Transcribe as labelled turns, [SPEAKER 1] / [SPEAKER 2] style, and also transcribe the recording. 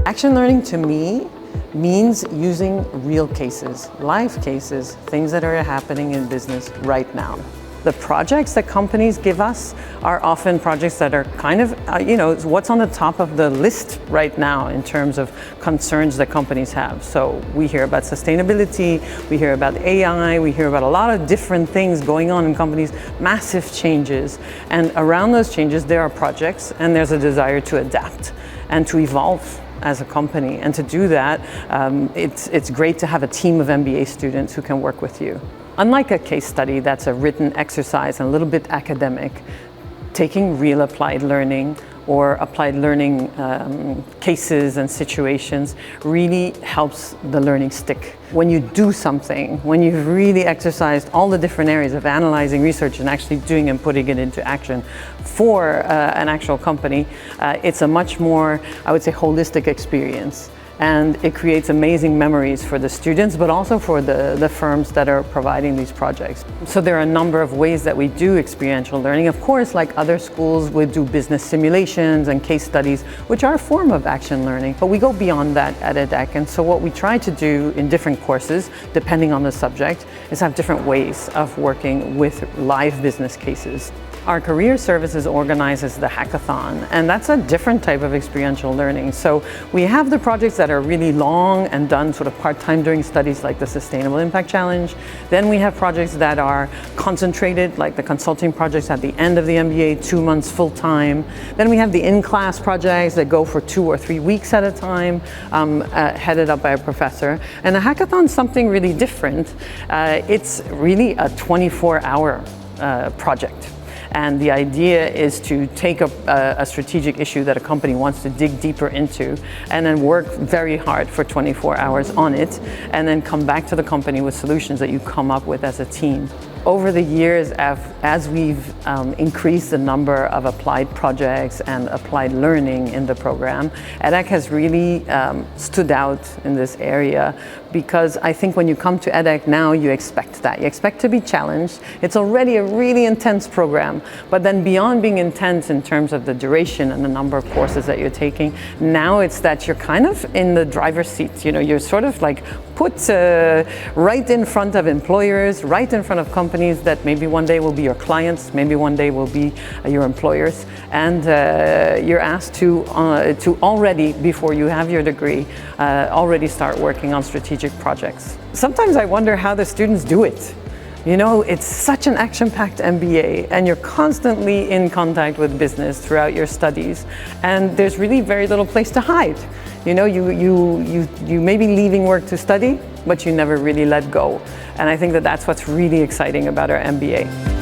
[SPEAKER 1] Action learning to me means using real cases, live cases, things that are happening in business right now. The projects that companies give us are often projects that are kind of, what's on the top of the list right now in terms of concerns that companies have. So we hear about sustainability, we hear about AI, we hear about a lot of different things going on in companies, massive changes. And around those changes, there are projects and there's a desire to adapt and to evolve as a company. And to do that, it's great to have a team of MBA students who can work with you. Unlike a case study that's a written exercise and a little bit academic, taking real applied learning or applied learning cases and situations really helps the learning stick. When you do something, when you've really exercised all the different areas of analyzing research and actually doing and putting it into action for an actual company, it's a much more, I would say, holistic experience. And it creates amazing memories for the students, but also for the firms that are providing these projects. So there are a number of ways that we do experiential learning. Of course, like other schools, we do business simulations and case studies, which are a form of action learning. But we go beyond that at EDHEC. And so what we try to do in different courses, depending on the subject, is have different ways of working with live business cases. Our career services organizes the hackathon, and that's a different type of experiential learning. So we have the projects that are really long and done sort of part-time during studies, like the Sustainable Impact Challenge. Then we have projects that are concentrated, like the consulting projects at the end of the MBA, 2 months full-time. Then we have the in-class projects that go for 2 or 3 weeks at a time, headed up by a professor. And the hackathon is something really different. It's really a 24-hour project. And the idea is to take a strategic issue that a company wants to dig deeper into and then work very hard for 24 hours on it and then come back to the company with solutions that you come up with as a team. Over the years, as we've increased the number of applied projects and applied learning in the program, EDHEC has really stood out in this area, because I think when you come to EDHEC now, you expect that. You expect to be challenged. It's already a really intense program, but then beyond being intense in terms of the duration and the number of courses that you're taking, now it's that you're kind of in the driver's seat. You're sort of like put right in front of employers, right in front of companies that maybe one day will be your clients, maybe one day will be your employers, and you're asked to already, before you have your degree, already start working on strategic projects. Sometimes I wonder how the students do it. It's such an action-packed MBA, and you're constantly in contact with business throughout your studies, and there's really very little place to hide. You may be leaving work to study, but you never really let go. And I think that that's what's really exciting about our MBA.